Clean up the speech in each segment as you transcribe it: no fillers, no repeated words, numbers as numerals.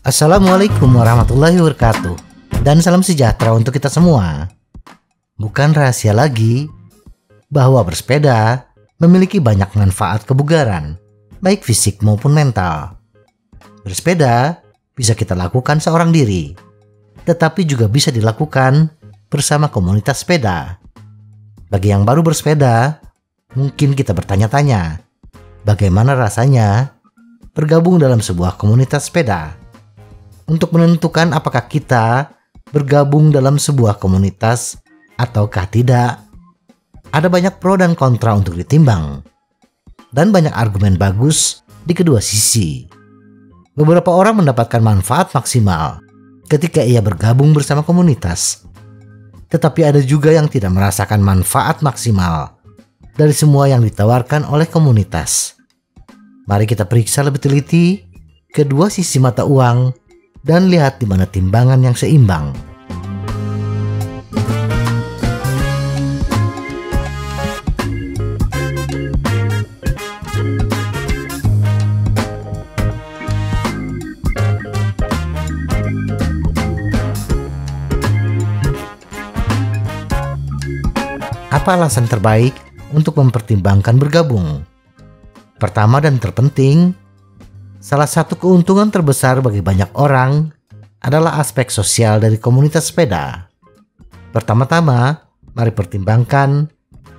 Assalamualaikum warahmatullahi wabarakatuh, dan salam sejahtera untuk kita semua. Bukan rahasia lagi bahwa bersepeda memiliki banyak manfaat kebugaran, baik fisik maupun mental. Bersepeda bisa kita lakukan seorang diri, tetapi juga bisa dilakukan bersama komunitas sepeda. Bagi yang baru bersepeda, mungkin kita bertanya-tanya, bagaimana rasanya bergabung dalam sebuah komunitas sepeda? Untuk menentukan apakah kita bergabung dalam sebuah komunitas ataukah tidak, ada banyak pro dan kontra untuk ditimbang, dan banyak argumen bagus di kedua sisi. Beberapa orang mendapatkan manfaat maksimal ketika ia bergabung bersama komunitas, tetapi ada juga yang tidak merasakan manfaat maksimal dari semua yang ditawarkan oleh komunitas. Mari kita periksa lebih teliti kedua sisi mata uang dan lihat di mana timbangan yang seimbang. Apa alasan terbaik untuk mempertimbangkan bergabung? Pertama dan terpenting, salah satu keuntungan terbesar bagi banyak orang adalah aspek sosial dari komunitas sepeda. Pertama-tama, mari pertimbangkan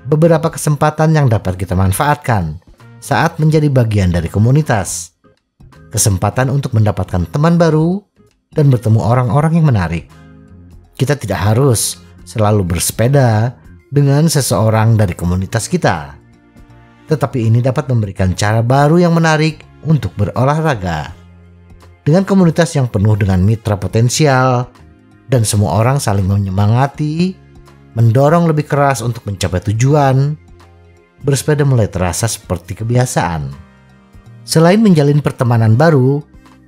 beberapa kesempatan yang dapat kita manfaatkan saat menjadi bagian dari komunitas. Kesempatan untuk mendapatkan teman baru dan bertemu orang-orang yang menarik. Kita tidak harus selalu bersepeda dengan seseorang dari komunitas kita, tetapi ini dapat memberikan cara baru yang menarik untuk berolahraga. Dengan komunitas yang penuh dengan mitra potensial dan semua orang saling menyemangati, mendorong lebih keras untuk mencapai tujuan, bersepeda mulai terasa seperti kebiasaan. Selain menjalin pertemanan baru,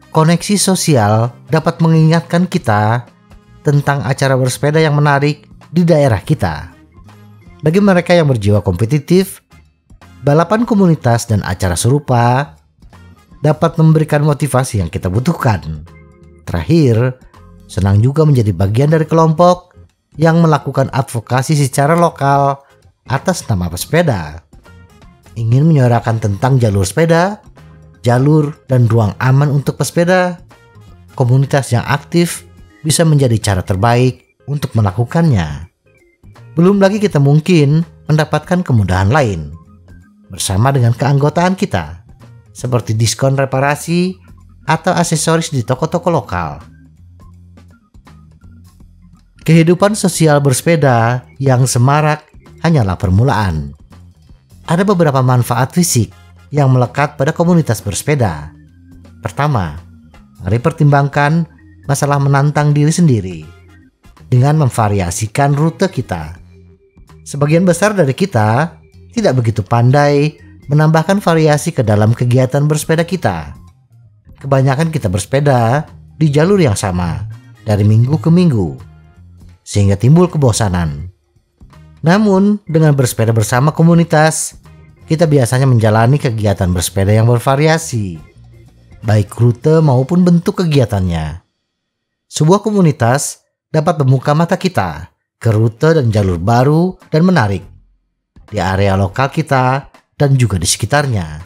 koneksi sosial dapat mengingatkan kita tentang acara bersepeda yang menarik di daerah kita. Bagi mereka yang berjiwa kompetitif, balapan komunitas dan acara serupa dapat memberikan motivasi yang kita butuhkan. Terakhir, senang juga menjadi bagian dari kelompok yang melakukan advokasi secara lokal atas nama pesepeda. Ingin menyuarakan tentang jalur sepeda, jalur dan ruang aman untuk pesepeda. Komunitas yang aktif bisa menjadi cara terbaik untuk melakukannya. Belum lagi kita mungkin mendapatkan kemudahan lain bersama dengan keanggotaan kita, seperti diskon reparasi atau aksesoris di toko-toko lokal. Kehidupan sosial bersepeda yang semarak hanyalah permulaan. Ada beberapa manfaat fisik yang melekat pada komunitas bersepeda. Pertama, mari pertimbangkan masalah menantang diri sendiri dengan memvariasikan rute kita. Sebagian besar dari kita tidak begitu pandai menambahkan variasi ke dalam kegiatan bersepeda kita. Kebanyakan kita bersepeda di jalur yang sama dari minggu ke minggu, sehingga timbul kebosanan. Namun, dengan bersepeda bersama komunitas, kita biasanya menjalani kegiatan bersepeda yang bervariasi, baik rute maupun bentuk kegiatannya. Sebuah komunitas dapat membuka mata kita ke rute dan jalur baru dan menarik di area lokal kita dan juga di sekitarnya.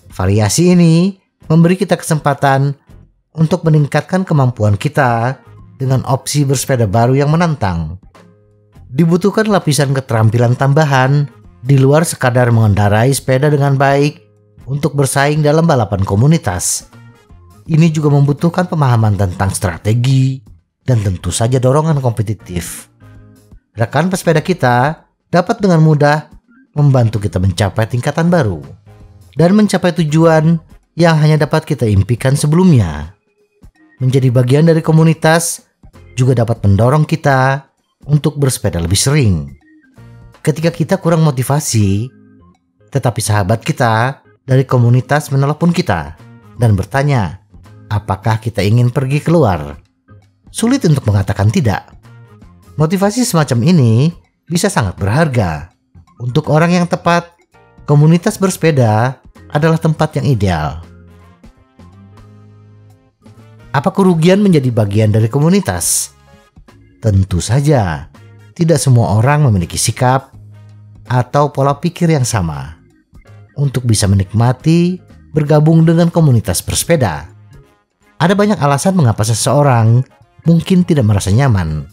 Variasi ini memberi kita kesempatan untuk meningkatkan kemampuan kita dengan opsi bersepeda baru yang menantang. Dibutuhkan lapisan keterampilan tambahan di luar sekadar mengendarai sepeda dengan baik untuk bersaing dalam balapan komunitas. Ini juga membutuhkan pemahaman tentang strategi dan tentu saja dorongan kompetitif. Rekan pesepeda kita dapat dengan mudah membantu kita mencapai tingkatan baru dan mencapai tujuan yang hanya dapat kita impikan sebelumnya. Menjadi bagian dari komunitas juga dapat mendorong kita untuk bersepeda lebih sering. Ketika kita kurang motivasi, tetapi sahabat kita dari komunitas menelepon kita dan bertanya, apakah kita ingin pergi keluar? Sulit untuk mengatakan tidak. Motivasi semacam ini bisa sangat berharga untuk orang yang tepat komunitas bersepeda adalah tempat yang ideal. Apa kerugian menjadi bagian dari komunitas? Tentu saja, tidak semua orang memiliki sikap atau pola pikir yang sama untuk bisa menikmati bergabung dengan komunitas bersepeda. Ada banyak alasan mengapa seseorang mungkin tidak merasa nyaman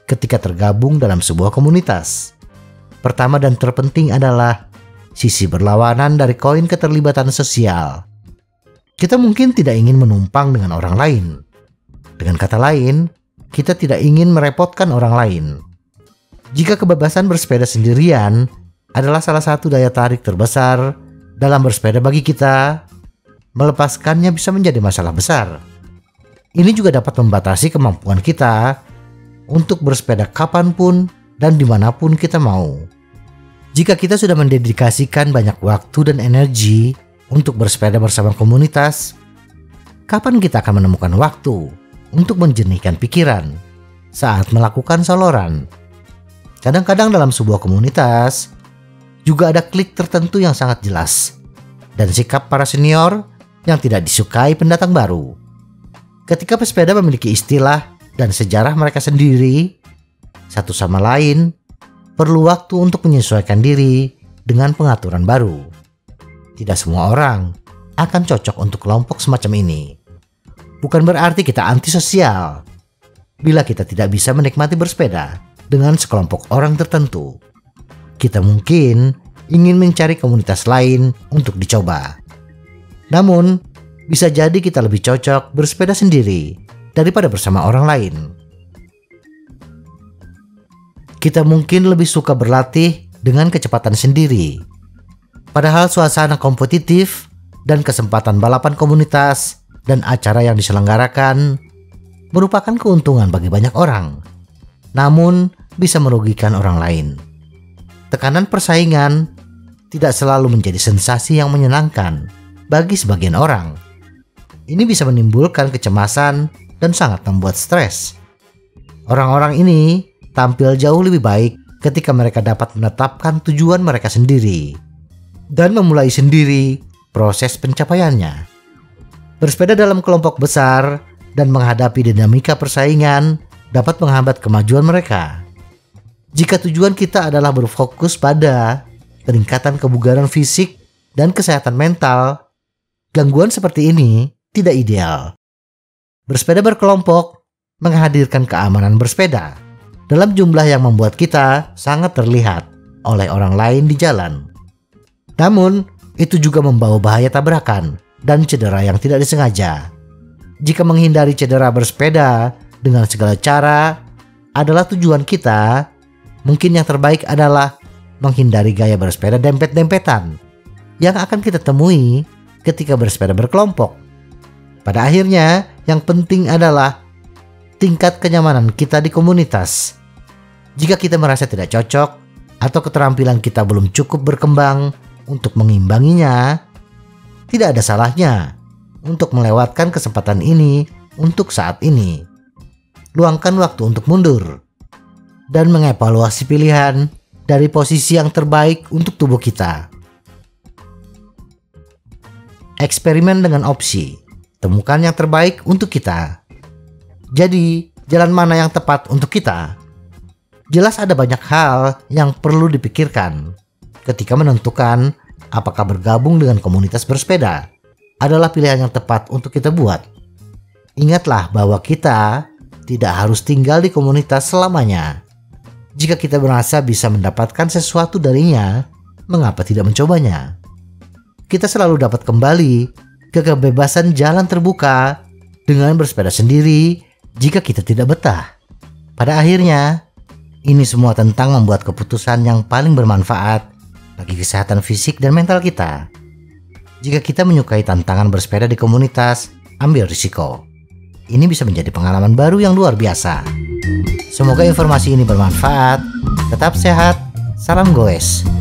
ketika tergabung dalam sebuah komunitas. Pertama dan terpenting adalah sisi berlawanan dari koin keterlibatan sosial. Kita mungkin tidak ingin menumpang dengan orang lain. Dengan kata lain, kita tidak ingin merepotkan orang lain. Jika kebebasan bersepeda sendirian adalah salah satu daya tarik terbesar dalam bersepeda bagi kita, melepaskannya bisa menjadi masalah besar. Ini juga dapat membatasi kemampuan kita untuk bersepeda kapanpun dan dimanapun kita mau. Jika kita sudah mendedikasikan banyak waktu dan energi untuk bersepeda bersama komunitas, kapan kita akan menemukan waktu untuk menjernihkan pikiran saat melakukan soloran? Kadang-kadang dalam sebuah komunitas juga ada klik tertentu yang sangat jelas dan sikap para senior yang tidak disukai pendatang baru. Ketika pesepeda memiliki istilah dan sejarah mereka sendiri, satu sama lain perlu waktu untuk menyesuaikan diri dengan pengaturan baru. Tidak semua orang akan cocok untuk kelompok semacam ini. Bukan berarti kita antisosial bila kita tidak bisa menikmati bersepeda dengan sekelompok orang tertentu. Kita mungkin ingin mencari komunitas lain untuk dicoba. Namun, bisa jadi kita lebih cocok bersepeda sendiri daripada bersama orang lain. Kita mungkin lebih suka berlatih dengan kecepatan sendiri. Padahal suasana kompetitif dan kesempatan balapan komunitas dan acara yang diselenggarakan merupakan keuntungan bagi banyak orang, namun bisa merugikan orang lain. Tekanan persaingan tidak selalu menjadi sensasi yang menyenangkan bagi sebagian orang. Ini bisa menimbulkan kecemasan dan sangat membuat stres. Orang-orang ini tampil jauh lebih baik ketika mereka dapat menetapkan tujuan mereka sendiri dan memulai sendiri proses pencapaiannya. Bersepeda dalam kelompok besar dan menghadapi dinamika persaingan dapat menghambat kemajuan mereka. Jika tujuan kita adalah berfokus pada peningkatan kebugaran fisik dan kesehatan mental, gangguan seperti ini tidak ideal. Bersepeda berkelompok menghadirkan keamanan bersepeda dalam jumlah yang membuat kita sangat terlihat oleh orang lain di jalan. Namun, itu juga membawa bahaya tabrakan dan cedera yang tidak disengaja. Jika menghindari cedera bersepeda dengan segala cara adalah tujuan kita, mungkin yang terbaik adalah menghindari gaya bersepeda dempet-dempetan yang akan kita temui ketika bersepeda berkelompok. Pada akhirnya, yang penting adalah tingkat kenyamanan kita di komunitas. Jika kita merasa tidak cocok atau keterampilan kita belum cukup berkembang untuk mengimbanginya, tidak ada salahnya untuk melewatkan kesempatan ini untuk saat ini. Luangkan waktu untuk mundur dan mengevaluasi pilihan dari posisi yang terbaik untuk tubuh kita. Eksperimen dengan opsi. Temukan yang terbaik untuk kita. Jadi, jalan mana yang tepat untuk kita? Jelas ada banyak hal yang perlu dipikirkan ketika menentukan apakah bergabung dengan komunitas bersepeda adalah pilihan yang tepat untuk kita buat. Ingatlah bahwa kita tidak harus tinggal di komunitas selamanya. Jika kita merasa bisa mendapatkan sesuatu darinya, mengapa tidak mencobanya? Kita selalu dapat kembali ke kebebasan jalan terbuka dengan bersepeda sendiri jika kita tidak betah. Pada akhirnya, ini semua tentang membuat keputusan yang paling bermanfaat bagi kesehatan fisik dan mental kita. Jika kita menyukai tantangan bersepeda di komunitas, ambil risiko. Ini bisa menjadi pengalaman baru yang luar biasa. Semoga informasi ini bermanfaat. Tetap sehat, salam goes.